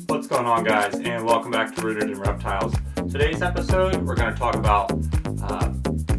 What's going on, guys, and welcome back to Rooted in Reptiles. Today's episode, we're going to talk about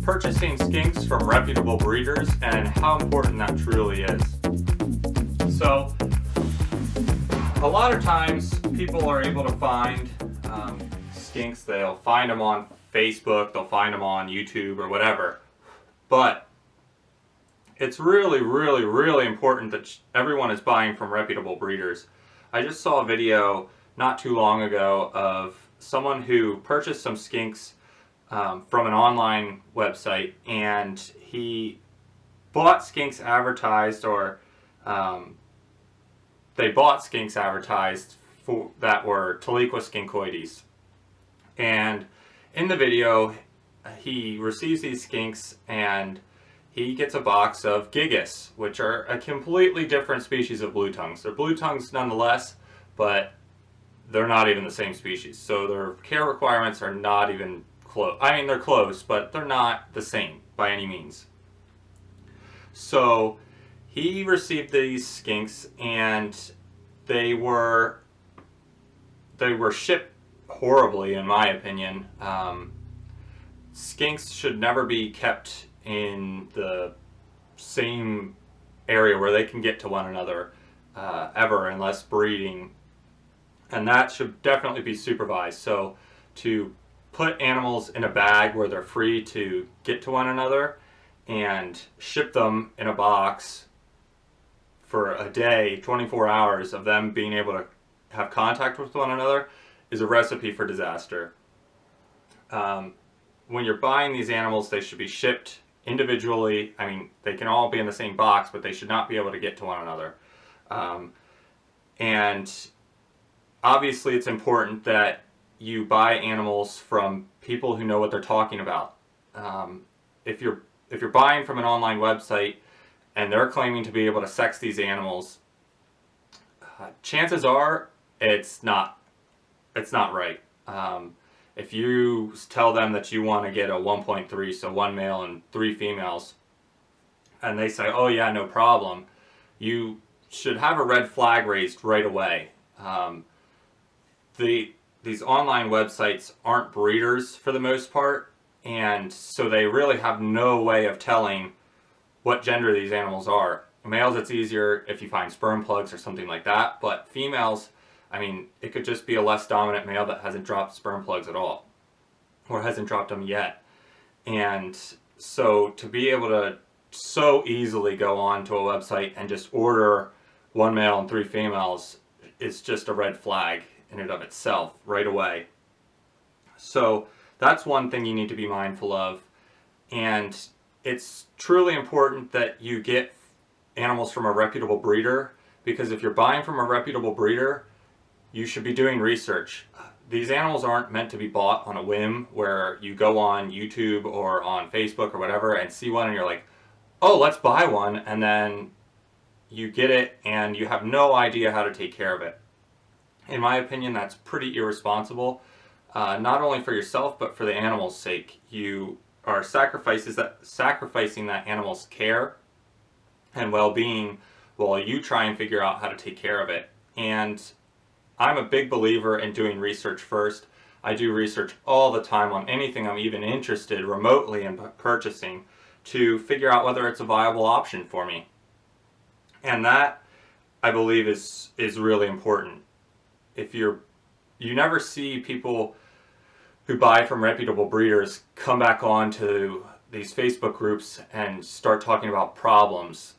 purchasing skinks from reputable breeders and how important that truly is. So, a lot of times people are able to find skinks. They'll find them on Facebook, they'll find them on YouTube or whatever, but it's really important that everyone is buying from reputable breeders. I just saw a video not too long ago of someone who purchased some skinks from an online website, and he bought skinks advertised, or they bought skinks advertised that were Taliqua skinkoides. And in the video, he receives these skinks and he gets a box of gigas, which are a completely different species of blue tongues. They're blue tongues nonetheless, but they're not even the same species. So their care requirements are not even close. I mean, they're close, but they're not the same by any means. So he received these skinks, and they were shipped horribly, in my opinion. Skinks should never be kept in the same area where they can get to one another ever, unless breeding, and that should definitely be supervised. So to put animals in a bag where they're free to get to one another and ship them in a box for a day, 24 hours of them being able to have contact with one another, is a recipe for disaster. When you're buying these animals, they should be shipped individually. I mean, they can all be in the same box, but they should not be able to get to one another. And obviously it's important that you buy animals from people who know what they're talking about. If you're buying from an online website and they're claiming to be able to sex these animals, chances are it's not right. If you tell them that you want to get a 1.3, so one male and 3 females, and they say, oh yeah, no problem, you should have a red flag raised right away. These online websites aren't breeders for the most part, and so they really have no way of telling what gender these animals are. Males, it's easier if you find sperm plugs or something like that, but females, I mean, it could just be a less dominant male that hasn't dropped sperm plugs at all, or hasn't dropped them yet. And so to be able to so easily go on to a website and just order 1 male and 3 females is just a red flag in and of itself right away. So that's one thing you need to be mindful of. And it's truly important that you get animals from a reputable breeder, because if you're buying from a reputable breeder, you should be doing research. These animals aren't meant to be bought on a whim, where you go on YouTube or on Facebook or whatever and see one and you're like, oh, let's buy one, and then you get it and you have no idea how to take care of it. In my opinion, that's pretty irresponsible, not only for yourself but for the animal's sake. You are sacrificing that animal's care and well-being while you try and figure out how to take care of it. And I'm a big believer in doing research first. I do research all the time on anything I'm even interested remotely in purchasing, to figure out whether it's a viable option for me. And that, I believe, is really important. If you never see people who buy from reputable breeders come back onto these Facebook groups and start talking about problems.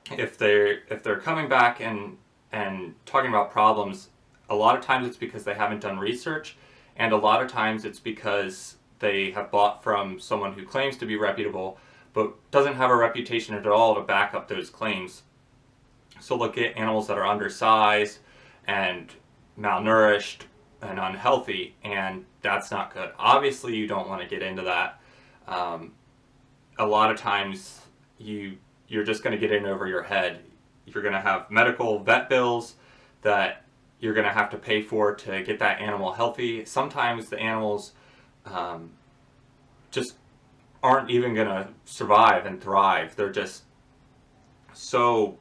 If they're coming back and talking about problems, a lot of times it's because they haven't done research, and a lot of times it's because they have bought from someone who claims to be reputable but doesn't have a reputation at all to back up those claims. So look at animals that are undersized and malnourished and unhealthy, and that's not good. Obviously you don't want to get into that. A lot of times you're just going to get in over your head. You're going to have medical vet bills that you're going to have to pay for to get that animal healthy. Sometimes the animals just aren't even going to survive and thrive. They're just so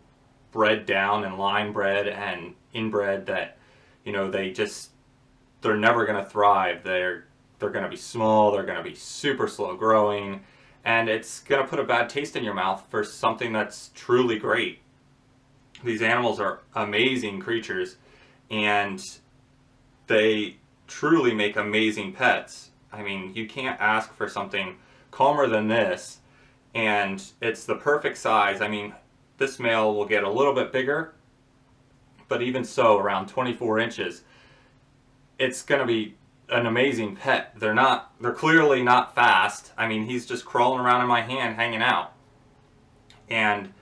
bred down and line bred and inbred that, you know, they're never going to thrive. They're going to be small, they're going to be super slow growing, and it's going to put a bad taste in your mouth for something that's truly great. These animals are amazing creatures, and they truly make amazing pets. I mean, you can't ask for something calmer than this, and it's the perfect size. I mean, this male will get a little bit bigger, but even so, around 24 inches, it's going to be an amazing pet. They're clearly not fast. I mean, he's just crawling around in my hand, hanging out. And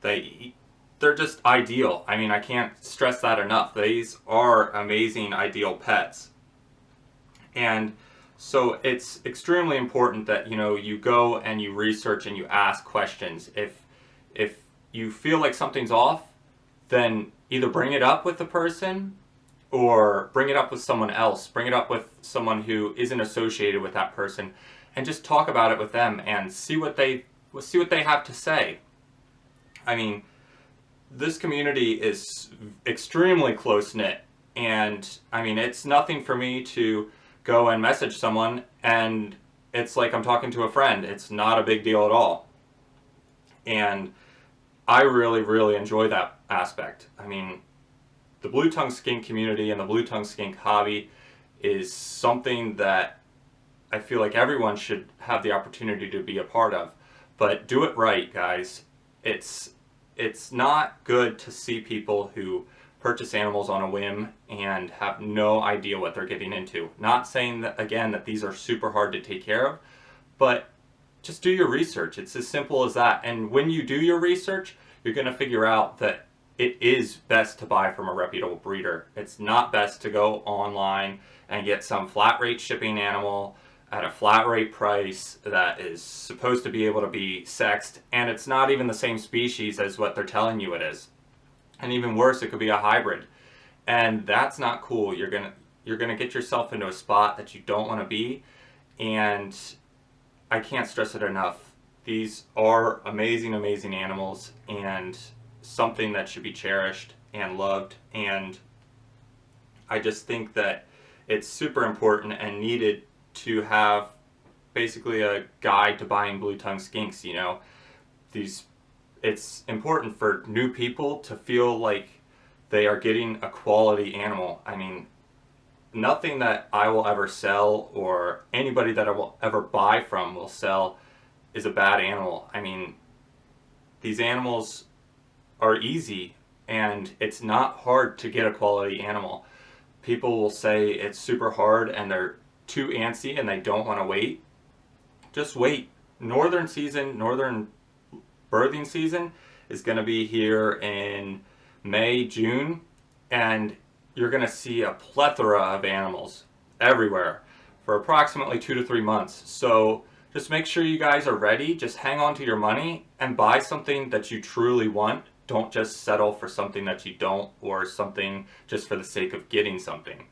they're just ideal. I mean, I can't stress that enough. These are amazing, ideal pets. And so it's extremely important that, you know, you go and you research and you ask questions. If you feel like something's off, then either bring it up with the person or bring it up with someone else. Bring it up with someone who isn't associated with that person, and just talk about it with them and see what they have to say. I mean, this community is extremely close-knit, and I mean, it's nothing for me to go and message someone and it's like I'm talking to a friend. It's not a big deal at all. And I really, really enjoy that aspect. I mean, the blue-tongued skink community and the blue-tongued skink hobby is something that I feel like everyone should have the opportunity to be a part of. But do it right, guys. It's not good to see people who purchase animals on a whim and have no idea what they're getting into. Not saying that, again, that these are super hard to take care of, but just do your research. It's as simple as that. And when you do your research, you're going to figure out that it is best to buy from a reputable breeder. It's not best to go online and get some flat rate shipping animal at a flat rate price that is supposed to be able to be sexed, and it's not even the same species as what they're telling you it is. And even worse, it could be a hybrid. And that's not cool. You're gonna get yourself into a spot that you don't want to be, and I can't stress it enough. These are amazing, amazing animals, and something that should be cherished and loved. And I just think that it's super important and needed to have basically a guide to buying blue-tongued skinks. You know, it's important for new people to feel like they are getting a quality animal. I mean, nothing that I will ever sell or anybody that I will ever buy from will sell is a bad animal. I mean, these animals are easy, and it's not hard to get a quality animal. People will say it's super hard and they're too antsy and they don't want to wait. Just wait. Northern birthing season is going to be here in May, June, and you're going to see a plethora of animals everywhere for approximately 2 to 3 months. So just make sure you guys are ready. Just hang on to your money and buy something that you truly want. Don't just settle for something that you don't, or something just for the sake of getting something.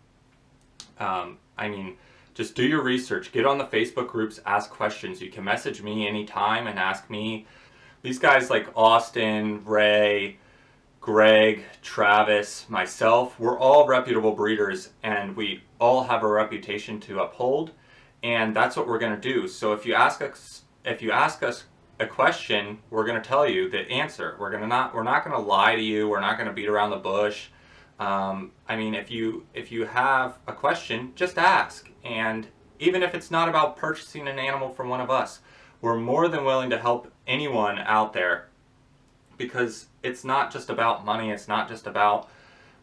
I mean, just do your research. Get on the Facebook groups, ask questions. You can message me anytime and ask me. These guys like Austin, Ray, Greg, Travis, myself, we're all reputable breeders, and we all have a reputation to uphold, and that's what we're going to do. So if you ask us a question, we're going to tell you the answer. We're not going to lie to you. We're not going to beat around the bush. I mean, if you have a question, just ask. And even if it's not about purchasing an animal from one of us, we're more than willing to help anyone out there, because it's not just about money. It's not just about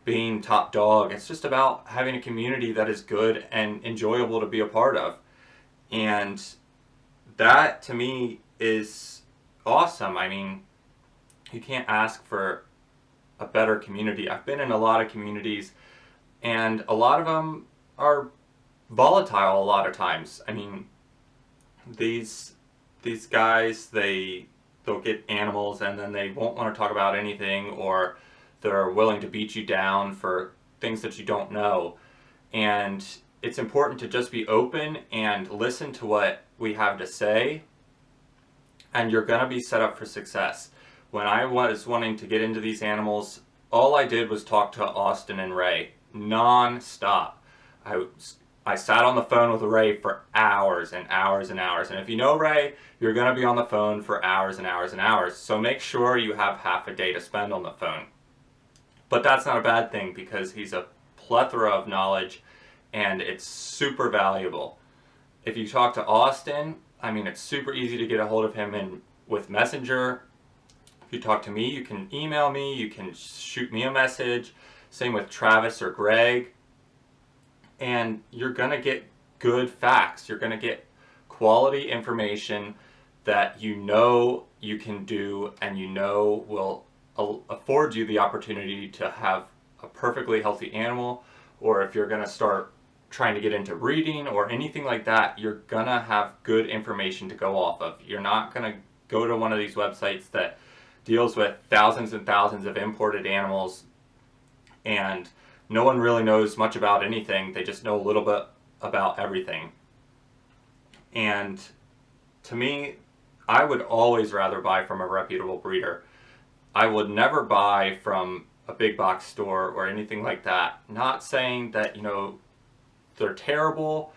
being top dog. It's just about having a community that is good and enjoyable to be a part of. And that, to me, is awesome. I mean, you can't ask for a better community. I've been in a lot of communities, and a lot of them are volatile a lot of times. I mean, these guys, they'll get animals and then they won't want to talk about anything, or they're willing to beat you down for things that you don't know. And it's important to just be open and listen to what we have to say, and you're going to be set up for success. When I was wanting to get into these animals, all I did was talk to Austin and Ray non-stop. I sat on the phone with Ray for hours and hours and hours. And if you know Ray, you're going to be on the phone for hours and hours and hours. So make sure you have half a day to spend on the phone. But that's not a bad thing because he's a plethora of knowledge and it's super valuable. If you talk to Austin, I mean, it's super easy to get a hold of him with Messenger. If you talk to me, you can email me, you can shoot me a message. Same with Travis or Greg. And you're going to get good facts. You're going to get quality information that you know you can do and you know will afford you the opportunity to have a perfectly healthy animal. Or if you're going to start trying to get into breeding or anything like that, you're going to have good information to go off of. You're not going to go to one of these websites that deals with thousands and thousands of imported animals and no one really knows much about anything. They just know a little bit about everything. And to me, I would always rather buy from a reputable breeder. I would never buy from a big box store or anything like that. Not saying that, you know, they're terrible,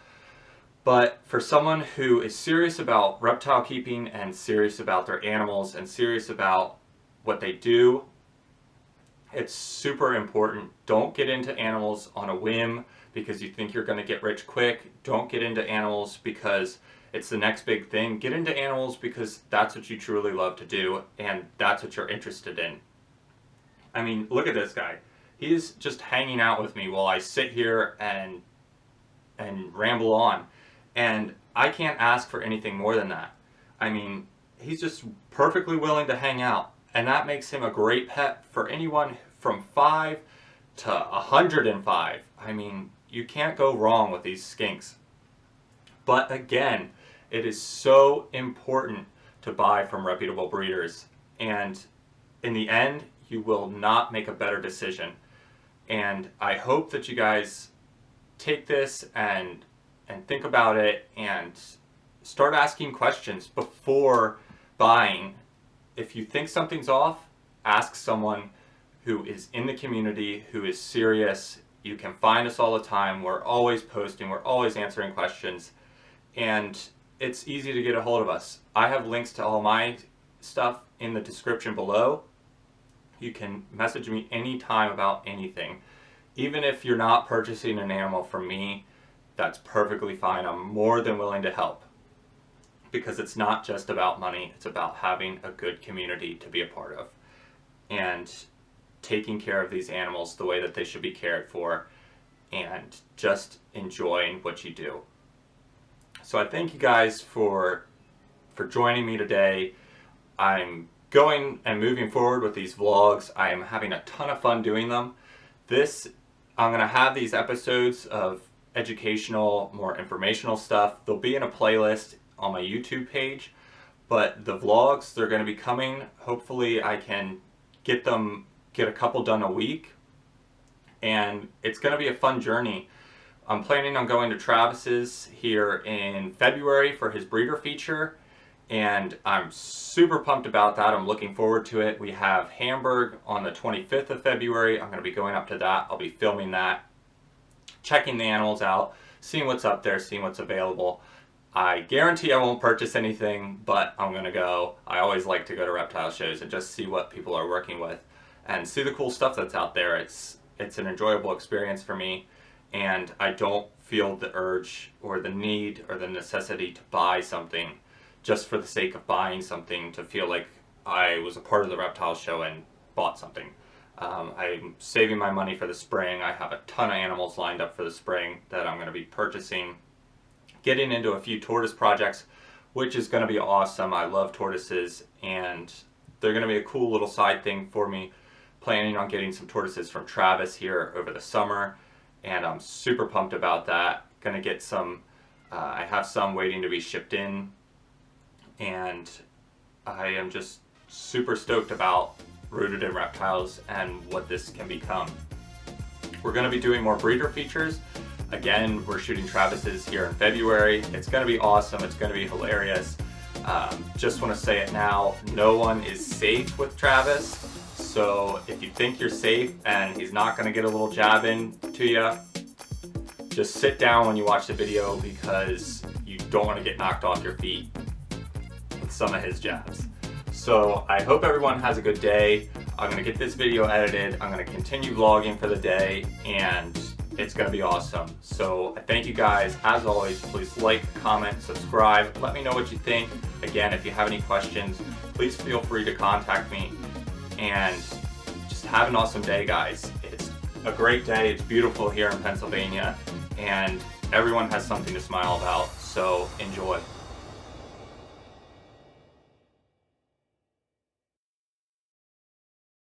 but for someone who is serious about reptile keeping and serious about their animals and serious about what they do, it's super important. Don't get into animals on a whim because you think you're going to get rich quick. Don't get into animals because it's the next big thing. Get into animals because that's what you truly love to do and that's what you're interested in. I mean, look at this guy. He's just hanging out with me while I sit here and ramble on. And I can't ask for anything more than that. I mean, he's just perfectly willing to hang out. And that makes him a great pet for anyone from 5 to 105. I mean, you can't go wrong with these skinks. But again, it is so important to buy from reputable breeders. And in the end, you will not make a better decision. And I hope that you guys take this and think about it and start asking questions before buying. If you think something's off, ask someone who is in the community, who is serious. You can find us all the time. We're always posting. We're always answering questions. And it's easy to get a hold of us. I have links to all my stuff in the description below. You can message me anytime about anything. Even if you're not purchasing an animal from me, that's perfectly fine. I'm more than willing to help. Because it's not just about money, it's about having a good community to be a part of and taking care of these animals the way that they should be cared for and just enjoying what you do. So I thank you guys for joining me today. I'm going and moving forward with these vlogs. I am having a ton of fun doing them. I'm going to have these episodes of educational, more informational stuff. They'll be in a playlist on my YouTube page, but the vlogs, they're going to be coming. Hopefully I can get a couple done a week, and it's going to be a fun journey. I'm planning on going to Travis's here in February for his breeder feature, and I'm super pumped about that. I'm looking forward to it. We have Hamburg on the 25th of February. I'm going to be going up to that. I'll be filming that, checking the animals out, seeing what's up there, seeing what's available. I guarantee I won't purchase anything, but I'm going to go. I always like to go to reptile shows and just see what people are working with and see the cool stuff that's out there. It's an enjoyable experience for me, and I don't feel the urge or the need or the necessity to buy something just for the sake of buying something, to feel like I was a part of the reptile show and bought something. I'm saving my money for the spring. I have a ton of animals lined up for the spring that I'm going to be purchasing. Getting into a few tortoise projects, which is going to be awesome. I love tortoises, and they're going to be a cool little side thing for me. Planning on getting some tortoises from Travis here over the summer, and I'm super pumped about that. Going to get some, I have some waiting to be shipped in, and I am just super stoked about Rooted in Reptiles and what this can become. We're going to be doing more breeder features. Again, we're shooting Travis's here in February. It's going to be awesome. It's going to be hilarious. Just want to say it now, no one is safe with Travis. So if you think you're safe and he's not going to get a little jab in to you, just sit down when you watch the video, because you don't want to get knocked off your feet with some of his jabs. So I hope everyone has a good day. I'm going to get this video edited. I'm going to continue vlogging for the day, and it's going to be awesome. So I thank you guys. As always, please like, comment, subscribe. Let me know what you think. Again, if you have any questions, please feel free to contact me. And just have an awesome day, guys. It's a great day. It's beautiful here in Pennsylvania, and everyone has something to smile about. So enjoy.